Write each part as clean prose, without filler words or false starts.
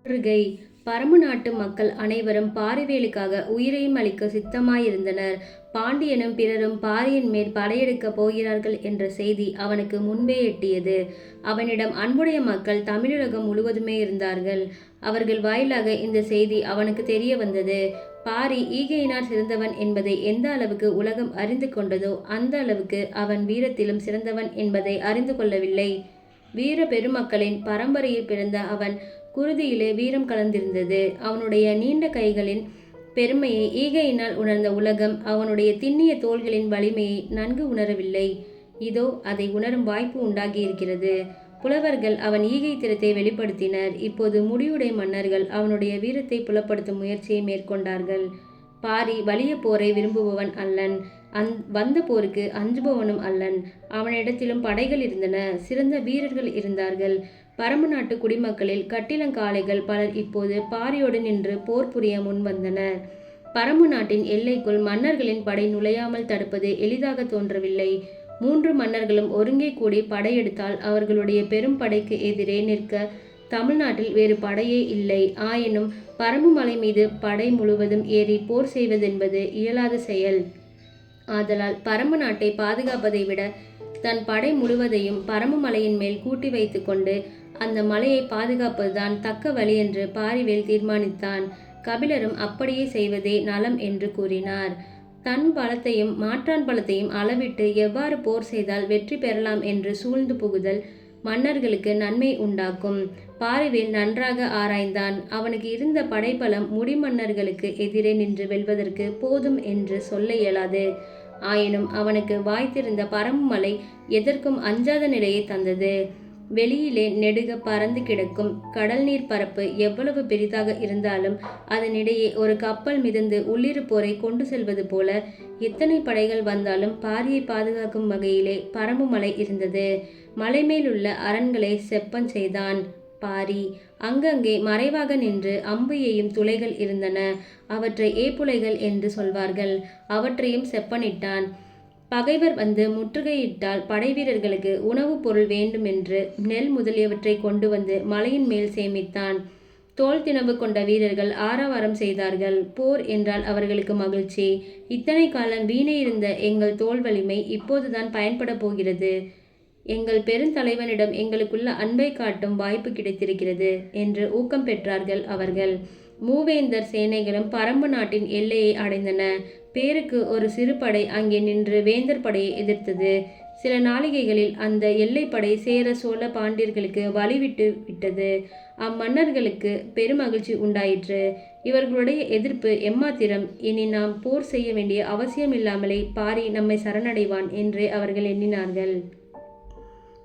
முற்றுகை. பரம்பு நாட்டு மக்கள் அனைவரும் பாரிவேலுக்காக உயிரையும் அளிக்க சித்தமாயிருந்தனர். பாண்டியனும் பிறரும் பாரியின் மேல் படையெடுக்கப் போகிறார்கள் என்ற செய்தி அவனுக்கு முன்பே எட்டியது. அவனிடம் அன்புடைய மக்கள் தமிழுலகம் முழுவதுமே இருந்தார்கள். அவர்கள் வாயிலாக இந்த செய்தி அவனுக்கு தெரிய வந்தது. பாரி ஈகையினார் சிறந்தவன் என்பதை எந்த அளவுக்கு உலகம் அறிந்து கொண்டதோ அந்த அளவுக்கு அவன் வீரத்திலும் சிறந்தவன் என்பதை அறிந்து கொள்ளவில்லை. வீர பெருமக்களின் பரம்பரையில் பிறந்த அவன் குருதியிலே வீரம் கலந்திருந்தது. அவனுடைய நீண்ட கைகளின் பெருமையை ஈகையினால் உணர்ந்த உலகம் அவனுடைய திண்ணிய தோள்களின் வலிமையை நன்கு உணரவில்லை. இதோ அதை உணரும் வாய்ப்பு உண்டாகியிருக்கிறது. புலவர்கள் அவன் ஈகை திறத்தை வெளிப்படுத்தினர். இப்போது முடிவுடை மன்னர்கள் அவனுடைய வீரத்தை புலப்படுத்தும் முயற்சியை மேற்கொண்டார்கள். பாரி வலிய போரை விரும்புபவன் அல்லன். வந்த போருக்கு அஞ்சுபவனும் அல்லன். அவனிடத்திலும் படைகள் இருந்தன. சிறந்த வீரர்கள் இருந்தார்கள். பரம்பு நாட்டு குடிமக்களில் கட்டிலங்காளைகள் பலர் இப்போது பாரியோடு நின்று போர் புரிய முன் வந்தனர். பரம்பு நாட்டின் எல்லைக்குள் மன்னர்களின் படை நுழையாமல் தடுப்பது எளிதாக தோன்றவில்லை. 3 மன்னர்களும் ஒருங்கே கூடி படையெடுத்தால் அவர்களுடைய பெரும் படைக்கு எதிரே நிற்க தமிழ்நாட்டில் வேறு படையே இல்லை. ஆயினும் பரம்பு மலை மீது படை முழுவதும் ஏறி போர் செய்வதென்பது இயலாத செயல். ஆதலால் பரம்பு நாட்டை பாதுகாப்பதை விட தன் படை முழுவதையும் பரம்பு மலையின் மேல் கூட்டி வைத்து கொண்டு அந்த மலையை பாதுகாப்பதுதான் தக்க வழி என்று பாரிவேல் தீர்மானித்தான். கபிலரும் அப்படியே செய்வதே நலம் என்று கூறினார். தன் பலத்தையும் மாற்றான் பலத்தையும் அளவிட்டு எவ்வாறு போர் செய்தால் வெற்றி பெறலாம் என்று சூழ்ந்து புகுதல் மன்னர்களுக்கு நன்மை உண்டாக்கும். பாரிவேல் நன்றாக ஆராய்ந்தான். அவனுக்கு இருந்த படைபலம் முடிமன்னர்களுக்கு எதிரே நின்று வெல்வதற்கு போதும் என்று சொல்ல இயலாது. ஆயினும் அவனுக்கு வாய்த்திருந்த பரம்பு மலை எதற்கும் அஞ்சாத நிலையை தந்தது. வெளியிலே நெடுக பறந்து கிடக்கும் கடல் நீர் பரப்பு எவ்வளவு பெரிதாக இருந்தாலும் அதனிடையே ஒரு கப்பல் மிதந்து உள்ளிருப்போரை கொண்டு செல்வது போல எத்தனை படைகள் வந்தாலும் பாரியை பாதுகாக்கும் வகையிலே பரம்பு மலை இருந்தது. மலை மேலுள்ள அரண்களை செப்பன் செய்தான் பாரி. அங்கங்கே மறைவாக நின்று அம்பு எய்யும் துளைகள் இருந்தன. அவற்றை ஏப்புலைகள் என்று சொல்வார்கள். அவற்றையும் செப்பனிட்டான். பகைவர் வந்து முற்றுகையிட்டால் படைவீரர்களுக்கு உணவுப் பொருள் வேண்டுமென்று நெல் முதலியவற்றை கொண்டு வந்து மலையின் மேல் சேமித்தான். தோல் திணவு கொண்ட வீரர்கள் ஆரவாரம் செய்தார்கள். போர் என்றால் அவர்களுக்கு மகிழ்ச்சி. இத்தனை காலம் வீணே இருந்த எங்கள் தோல் வலிமை இப்போதுதான் பயன்பட போகிறது. எங்கள் பெருந்தலைவனிடம் எங்களுக்குள்ள அன்பை காட்டும் வாய்ப்பு கிடைத்திருக்கிறது என்று ஊக்கம் பெற்றார்கள் அவர்கள். மூவேந்தர் சேனைகளும் பரம்பு நாட்டின் எல்லையை அடைந்தன. பேருக்கு ஒரு சிறு படை அங்கே நின்று வேந்தர் படையை எதிர்த்தது. சில நாளிகைகளில் அந்த எல்லைப்படை சேர சோழ பாண்டியர்களுக்கு வழிவிட்டு விட்டது. அம்மன்னர்களுக்கு பெருமகிழ்ச்சி உண்டாயிற்று. இவர்களுடைய எதிர்ப்பு எம்மாத்திரம், இனி நாம் போர் செய்ய வேண்டிய அவசியமில்லாமலே பாரி நம்மை சரணடைவான் என்றே அவர்கள் எண்ணினார்கள்.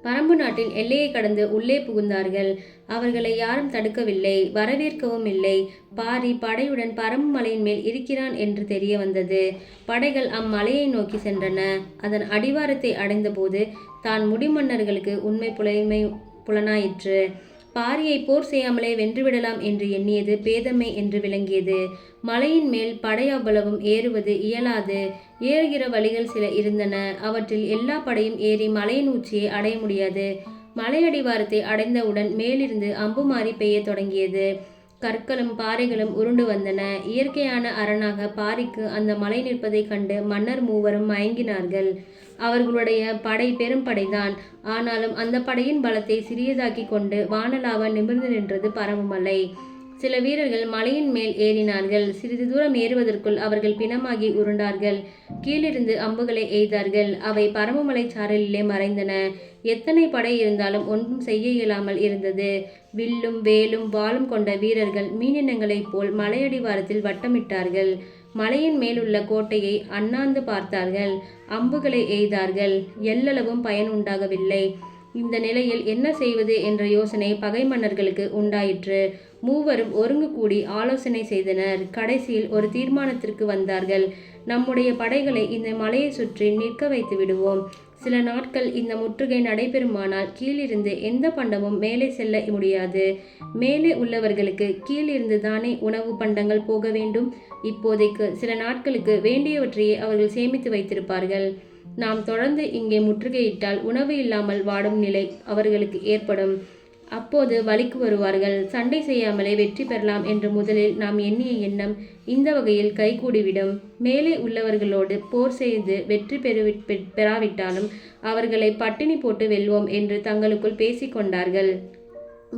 பரம்பு நாட்டின் எல்லையை கடந்து உள்ளே புகுந்தார்கள். அவர்களை யாரும் தடுக்கவில்லை, வரவேற்கவும் இல்லை. பாரி படையுடன் பரம்பு மலையின் மேல் இருக்கிறான் என்று தெரிய வந்தது. படைகள் அம்மலையை நோக்கி சென்றன. அதன் அடிவாரத்தை அடைந்தபோது தான் முடிமன்னர்களுக்கு உண்மை புலனாயிற்று. பாரியை போர் செய்யாமலே வென்றுவிடலாம் என்று எண்ணியது பேதமை என்று விளங்கியது. மலையின் மேல் படை அவ்வளவும் ஏறுவது இயலாது. ஏறுகிற வழிகள் சில இருந்தன. அவற்றில் எல்லா படையும் ஏறி மலையின் உச்சியை அடைய முடியாது. மலையடிவாரத்தை அடைந்தவுடன் மேலிருந்து அம்புமாரி பெய்ய தொடங்கியது. கற்களும் பாறைகளும் உருண்டு வந்தன. இயற்கையான அரணாக பாரிக்கு அந்த மலை நிற்பதை கண்டு மன்னர் மூவரும் மயங்கினார்கள். அவர்களுடைய படை பெரும் படைதான். ஆனாலும் அந்த படையின் பலத்தை சிறியதாக்கி கொண்டு வானலாவ நிமிர்ந்து நின்றது பரம்பு மலை. சில வீரர்கள் மலையின் மேல் ஏறினார்கள். சிறிது தூரம் ஏறுவதற்குள் அவர்கள் பிணமாகி உருண்டார்கள். கீழிருந்து அம்புகளை எய்தார்கள். அவை பரம்பு மலை சாரலிலே மறைந்தன. எத்தனை படை இருந்தாலும் ஒன்றும் செய்ய இயலாமல் இருந்தது. வில்லும் வேலும் வாளும் கொண்ட வீரர்கள் மீனினங்களைப் போல் மலையடிவாரத்தில் வட்டமிட்டார்கள். மலையின் மேலுள்ள கோட்டையை அண்ணாந்து பார்த்தார்கள். அம்புகளை எய்தார்கள். எல்லளவும் பயன் உண்டாகவில்லை. இந்த நிலையில் என்ன செய்வது என்ற யோசனை பகை மன்னர்களுக்கு உண்டாயிற்று. மூவரும் ஒருங்கு கூடி ஆலோசனை செய்தனர். கடைசியில் ஒரு தீர்மானத்திற்கு வந்தார்கள். நம்முடைய படைகளை இந்த மலையை சுற்றி நிற்க வைத்து விடுவோம். சில நாட்கள் இந்த முற்றுகை நடைபெறுமானால் கீழிருந்து எந்த பண்டமும் மேலே செல்ல முடியாது. மேலே உள்ளவர்களுக்கு கீழிருந்து தானே உணவு பண்டங்கள் போக வேண்டும். இப்போதைக்கு சில நாட்களுக்கு வேண்டியவற்றையே அவர்கள் சேமித்து வைத்திருப்பார்கள். நாம் தொடர்ந்து இங்கே முற்றுகையிட்டால் உணவு இல்லாமல் வாடும் நிலை அவர்களுக்கு ஏற்படும். அப்போது வழிக்கு வருவார்கள். சண்டை செய்யாமலே வெற்றி பெறலாம் என்று முதலில் நாம் எண்ணிய எண்ணம் இந்த வகையில் கைகூடிவிடும். மேலே உள்ளவர்களோடு போர் செய்து வெற்றி பெறாவிட்டாலும் அவர்களை பட்டினி போட்டு வெல்வோம் என்று தங்களுக்குள் பேசிக்கொண்டார்கள்.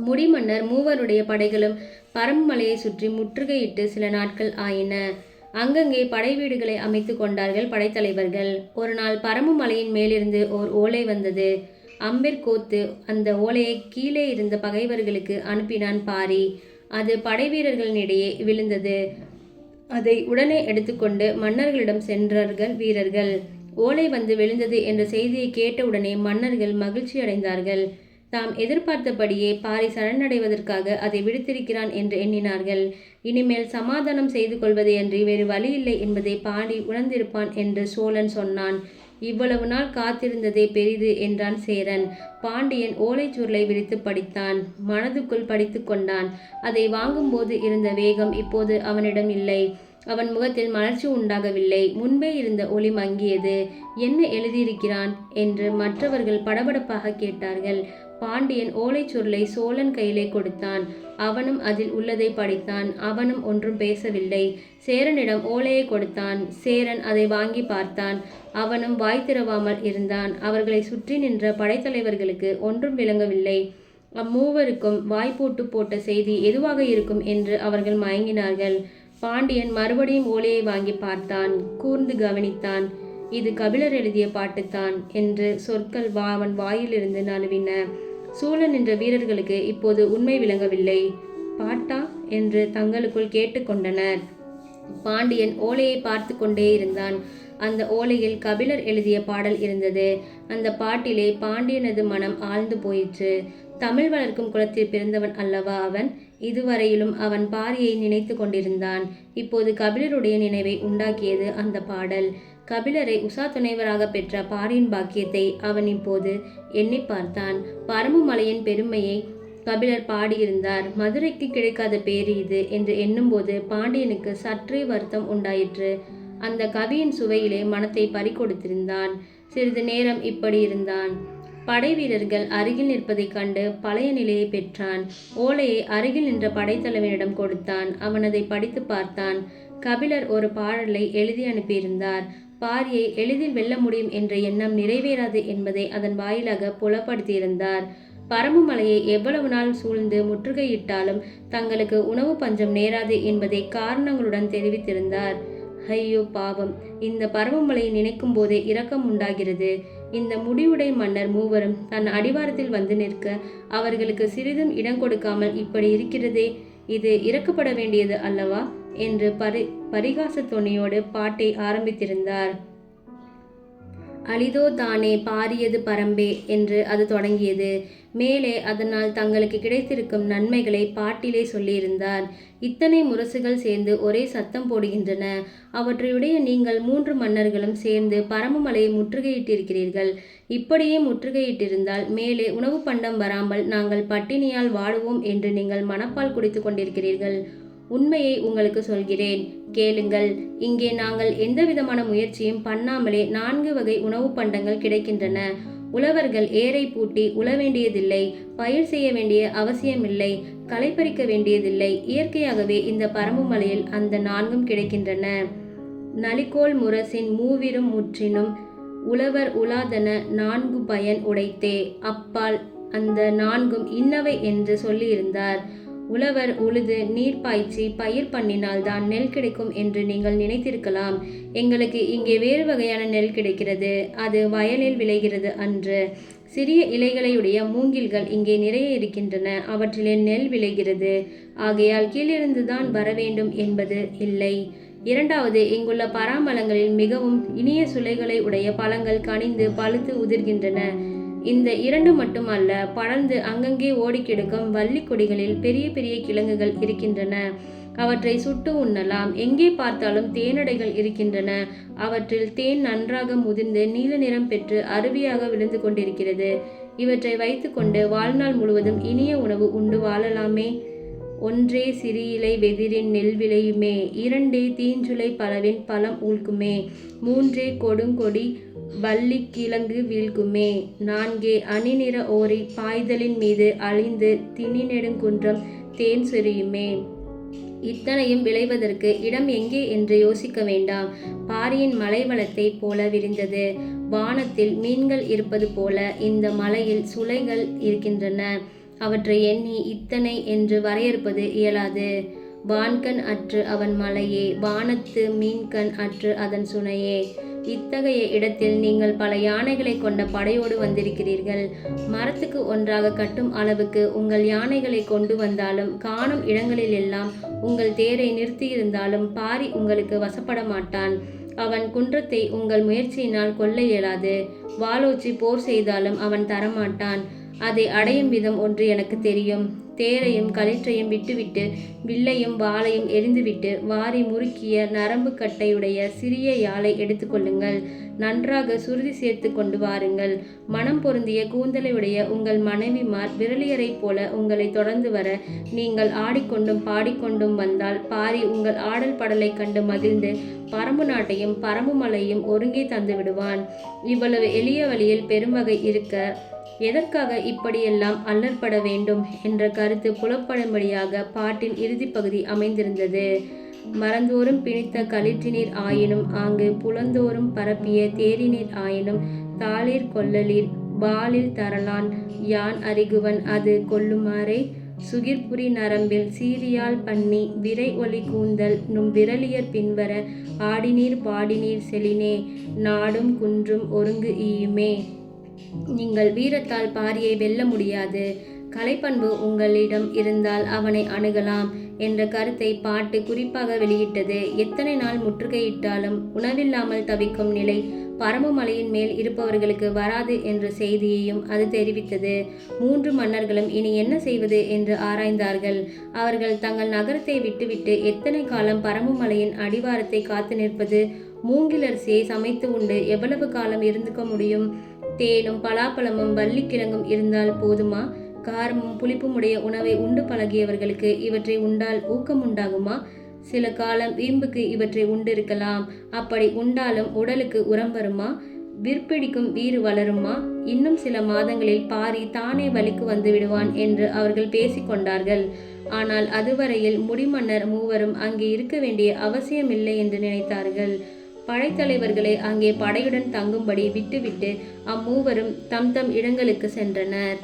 முடிமன்னர் மூவருடைய படைகளும் பரம்பு மலையை சுற்றி முற்றுகையிட்டு சில நாட்கள் ஆயின. அங்கங்கே படை வீடுகளை அமைத்து கொண்டார்கள் படைத்தலைவர்கள். ஒரு நாள் பரம்பு மலையின் மேலிருந்து ஓர் ஓலை வந்தது. அம்பெர் கோத்து அந்த ஓலையை கீழே இருந்த பகைவர்களுக்கு அனுப்பினான் பாரி. அது படை வீரர்களிடையே விழுந்தது. அதை உடனே எடுத்துக்கொண்டு மன்னர்களிடம் சென்றார்கள் வீரர்கள். ஓலை வந்து விழுந்தது என்ற செய்தியை கேட்டவுடனே மன்னர்கள் மகிழ்ச்சி அடைந்தார்கள். தாம் எதிர்பார்த்தபடியே பாரி சரணடைவதற்காக அதை விடுத்திருக்கிறான் என்று எண்ணினார்கள். இனிமேல் சமாதானம் செய்து கொள்வதையன்றி வேறு வழியில்லை என்பதை பாரி உணர்ந்திருப்பான் என்று சோழன் சொன்னான். இவ்வளவு நாள் காத்திருந்ததே பெரிது என்றான் சேரன். பாண்டியன் ஓலைச்சுருளை விரித்து படித்தான். மனதுக்குள் படித்து கொண்டான். அதை வாங்கும்போது இருந்த வேகம் இப்போது அவனிடம் இல்லை. அவன் முகத்தில் மலர்ச்சி உண்டாகவில்லை. முன்பே இருந்த ஒளி மங்கியது. என்ன எழுதியிருக்கிறான் என்று மற்றவர்கள் படபடப்பாக கேட்டார்கள். பாண்டியன் ஓலைச்சுருளை சோழன் கையிலே கொடுத்தான். அவனும் அதில் உள்ளதை படித்தான். அவனும் ஒன்றும் பேசவில்லை. சேரனிடம் ஓலையை கொடுத்தான். சேரன் அதை வாங்கி பார்த்தான். அவனும் வாய் திறவாமல் இருந்தான். அவர்களை சுற்றி நின்ற படைத்தலைவர்களுக்கு ஒன்றும் விளங்கவில்லை. அம்மூவருக்கும் வாய்ப்போட்டு போட்ட செய்தி எதுவாக இருக்கும் என்று அவர்கள் மயங்கினார்கள். பாண்டியன் மறுபடியும் ஓலையை வாங்கி பார்த்தான். கூர்ந்து கவனித்தான். இது கபிலர் எழுதிய பாட்டுத்தான் என்று சொற்கள் அவன் வாயிலிருந்து நழுவின. சூழ நின்ற வீரர்களுக்கு இப்போது உண்மை விளங்கவில்லை. பாட்டா என்று தங்களுக்குள் கேட்டுக்கொண்டனர். பாண்டியன் ஓலையை பார்த்து கொண்டே இருந்தான். அந்த ஓலையில் கபிலர் எழுதிய பாடல் இருந்தது. அந்த பாட்டிலே பாண்டியனது மனம் ஆழ்ந்து போயிற்று. தமிழ் வளர்க்கும் குலத்தில் பிறந்தவன் அல்லவா அவன்? இதுவரையிலும் அவன் பாரியை நினைத்து கொண்டிருந்தான். இப்போது கபிலருடைய நினைவை உண்டாக்கியது அந்த பாடல். கபிலரை உசா துணைவராக பெற்ற பாரியின் பாக்கியத்தை அவன் இப்போது எண்ணி பார்த்தான். பரம்பு மலையின் பெருமையை கபிலர் பாடியிருந்தார். மதுரைக்கு கிடைக்காத பேரு இது என்று எண்ணும்போது பாண்டியனுக்கு சற்றே வருத்தம் உண்டாயிற்று. அந்த கவியின் சுவையிலே மனத்தை பறிகொடுத்திருந்தான். சிறிது நேரம் இப்படி இருந்தான். படை வீரர்கள் அருகில் நிற்பதைக் கண்டு பழைய நிலையை பெற்றான். ஓலையை அருகில் நின்ற படைத்தலைவனிடம் கொடுத்தான். அவன் அதை படித்து பார்த்தான். கபிலர் ஒரு பாடலை எழுதி அனுப்பியிருந்தார். பாரியை எளிதில் வெல்ல முடியும் என்ற எண்ணம் நிறைவேறாது என்பதை அதன் வாயிலாக புலப்படுத்தியிருந்தார். பரம்பு மலையை எவ்வளவு நாள் சூழ்ந்து முற்றுகையிட்டாலும் தங்களுக்கு உணவு பஞ்சம் நேராது என்பதை காரணங்களுடன் தெரிவித்திருந்தார். ஐயோ பாவம்! இந்த பரம்பு மலையை நினைக்கும் போதே இரக்கம் உண்டாகிறது. இந்த முடிவுடை மன்னர் மூவரும் தன் அடிவாரத்தில் வந்து நிற்க அவர்களுக்கு சிறிதும் இடம் கொடுக்காமல் இப்படி இருக்கிறதே, இது இறக்கப்பட வேண்டியது அல்லவா என்று பரிகாச தொனியோடு பாட்டை ஆரம்பித்திருந்தார். அளிதோ தானே பாரியது பரம்பே என்று அது தொடங்கியது. மேலே அதனால் தங்களுக்கு கிடைத்திருக்கும் நன்மைகளை பாட்டிலே சொல்லியிருந்தார். இத்தனை முரசுகள் சேர்ந்து ஒரே சத்தம் போடுகின்றன. அவற்றையுடைய நீங்கள் 3 மன்னர்களும் சேர்ந்து பரம்பு மலையை முற்றுகையிட்டிருக்கிறீர்கள். இப்படியே முற்றுகையிட்டிருந்தால் மேலே உணவு பண்டம் வராமல் நாங்கள் பட்டினியால் வாடுவோம் என்று நீங்கள் மனப்பால் குடித்து கொண்டிருக்கிறீர்கள். உண்மையை உங்களுக்கு சொல்கிறேன், கேளுங்கள். இங்கே நாங்கள் எந்தவிதமான முயற்சியும் பண்ணாமலே 4 வகை உணவு பண்டங்கள் கிடைக்கின்றன. உழவர்கள் ஏரை பூட்டி உழ வேண்டியதில்லை, பயிர் செய்ய வேண்டிய அவசியமில்லை, களை பறிக்க வேண்டியதில்லை. இயற்கையாகவே இந்த பரம்பு மலையில் அந்த 4ம் கிடைக்கின்றன. நலிகோல் முரசின் மூவிரும் முற்றினும் உழவர் உலாதன 4 பயன் உடைத்தே. அப்பால் அந்த 4ம் இன்னவை என்று சொல்லியிருந்தார். உழவர் உழுது நீர் பாய்ச்சி பயிர் பண்ணினால்தான் நெல் கிடைக்கும் என்று நீங்கள் நினைத்திருக்கலாம். எங்களுக்கு இங்கே வேறு வகையான நெல் கிடைக்கிறது. அது வயலில் விளைகிறது அன்று. சிறிய இலைகளையுடைய மூங்கில்கள் இங்கே நிறைய இருக்கின்றன. அவற்றிலே நெல் விளைகிறது. ஆகையால் கீழிருந்துதான் வர வேண்டும் என்பது இல்லை. இரண்டாவது, இங்குள்ள பராமலங்களில் மிகவும் இனிய சுளைகளை உடைய பழங்கள் கனிந்து பழுத்து உதிர்கின்றன. இந்த 2 மட்டுமல்ல, படர்ந்து அங்கங்கே ஓடி கிடக்கும் வள்ளி கொடிகளில் பெரிய பெரிய கிழங்குகள் இருக்கின்றன. அவற்றை சுட்டு உண்ணலாம். எங்கே பார்த்தாலும் தேனடைகள் இருக்கின்றன. அவற்றில் தேன் நன்றாக முதிர்ந்து நீல நிறம் பெற்று அருவியாக விழுந்து கொண்டிருக்கிறது. இவற்றை வைத்துக்கொண்டு வாழ்நாள் முழுவதும் இனிய உணவு உண்டு வாழலாமே. ஒன்றே சிறியிலை வெதிரின் நெல் விளையுமே. 2 தீஞ்சுளை பலவின் பழம் ஊழ்க்குமே. 3 கொடுங்கொடி வள்ளி கிழங்கு வீழ்குமே. 4 அணிநிற ஓரி பாய்தலின் மீது அழிந்து திணிநெடுங்குன்றம் தேன் சொரியுமே. இத்தனையும் விளைவதற்கு இடம் எங்கே என்று யோசிக்க வேண்டாம். பாரியின் மலை வளத்தைப் போல விரிந்தது. வானத்தில் மீன்கள் இருப்பது போல இந்த மலையில் சுளைகள் இருக்கின்றன. அவற்றை எண்ணி இத்தனை என்று வரையறுப்பது இயலாது. வான்கண் அற்று அவன் மலையே, வானத்து மீன்கண் அற்று அதன் சுனையே. இத்தகைய இடத்தில் நீங்கள் பல யானைகளை கொண்ட படையோடு வந்திருக்கிறீர்கள். மரத்துக்கு ஒன்றாக கட்டும் அளவுக்கு உங்கள் யானைகளை கொண்டு வந்தாலும், காணும் இடங்களிலெல்லாம் உங்கள் தேரை நிறுத்தியிருந்தாலும் பாரி உங்களுக்கு வசப்பட மாட்டான். அவன் குன்றத்தை உங்கள் முயற்சியினால் கொள்ள இயலாது. வாளோச்சி போர் செய்தாலும் அவன் தரமாட்டான். அதை அடையும் விதம் ஒன்று எனக்கு தெரியும். தேரையும் களிற்றையும் விட்டுவிட்டு வில்லையும் வாளையும் எரிந்துவிட்டு வாரி முறுக்கிய நரம்பு கட்டையுடைய சிறிய யாழை எடுத்துக்கொள்ளுங்கள். நன்றாக சுருதி சேர்த்து கொண்டு வாருங்கள். மனம் பொருந்திய கூந்தலையுடைய உங்கள் மனைவிமார் விரலியரைப் போல உங்களை தொடர்ந்து வர நீங்கள் ஆடிக்கொண்டும் பாடிக்கொண்டும் வந்தால் பாரி உங்கள் ஆடல் படலை கண்டு மகிழ்ந்து பரம்பு நாட்டையும் பரம்பு மலையும் ஒருங்கே தந்து விடுவான். இவ்வளவு எளிய வழியில் பெருமகை இருக்க எதற்காக இப்படியெல்லாம் அல்லற்பட வேண்டும் என்ற கருத்து புலப்படும்படியாக பாட்டின் இறுதிப் பகுதி அமைந்திருந்தது. மரந்தோறும் பிணித்த களிற்றினீர் ஆயினும் ஆங்கு புலந்தோறும் பரப்பிய தேரினீர் ஆயினும் தாளிர் கொள்ளலீர் வாளில் தரலான் யான் அறிகுவன் அது கொள்ளுமாறே. சுகிர்புரி நரம்பில் சீரியால் பண்ணி விரை ஒலி கூந்தல் நும் விரலியர் பின்வர ஆடினீர் பாடினீர் செலினே. நாடும் குன்றும் ஒருங்கு ஈயுமே. நீங்கள் வீரத்தால் பாரியை வெல்ல முடியாது. கலைப்பண்பு உங்களிடம் இருந்தால் அவனை அணுகலாம் என்ற கருத்தை பாட்டு குறிப்பாக வெளியிட்டது. எத்தனை நாள் முற்றுகையிட்டாலும் உணவில்லாமல் தவிக்கும் நிலை பரம்பு மலையின் மேல் இருப்பவர்களுக்கு வராது என்ற செய்தியையும் அது தெரிவித்தது. 3 மன்னர்களும் இனி என்ன செய்வது என்று ஆராய்ந்தார்கள். அவர்கள் தங்கள் நகரத்தை விட்டுவிட்டு எத்தனை காலம் பரம்பு மலையின் அடிவாரத்தை காத்து நிற்பது? மூங்கிலரிசியை சமைத்து உண்டு எவ்வளவு காலம் இருந்துக்க முடியும்? தேனும் பலாப்பழமும் வள்ளிக்கிழங்கும் இருந்தால் போதுமா? காரமும் புளிப்புமுடைய உணவை உண்டு பழகியவர்களுக்கு இவற்றை உண்டால் ஊக்கம் உண்டாகுமா? சில காலம் வீம்புக்கு இவற்றை உண்டிருக்கலாம். அப்படி உண்டாலும் உடலுக்கு உரம் வருமா? விற்பிடிக்கும் வீறு வளருமா? இன்னும் சில மாதங்களில் பாரி தானே வழிக்கு வந்து விடுவான் என்று அவர்கள் பேசிக்கொண்டார்கள். ஆனால் அதுவரையில் முடிமன்னர் மூவரும் அங்கே இருக்க வேண்டிய அவசியமில்லை என்று நினைத்தார்கள். படைத்தலைவர்களை அங்கே படையுடன் தங்கும்படி விட்டுவிட்டு அம்மூவரும் தம் தம் இடங்களுக்கு சென்றனர்.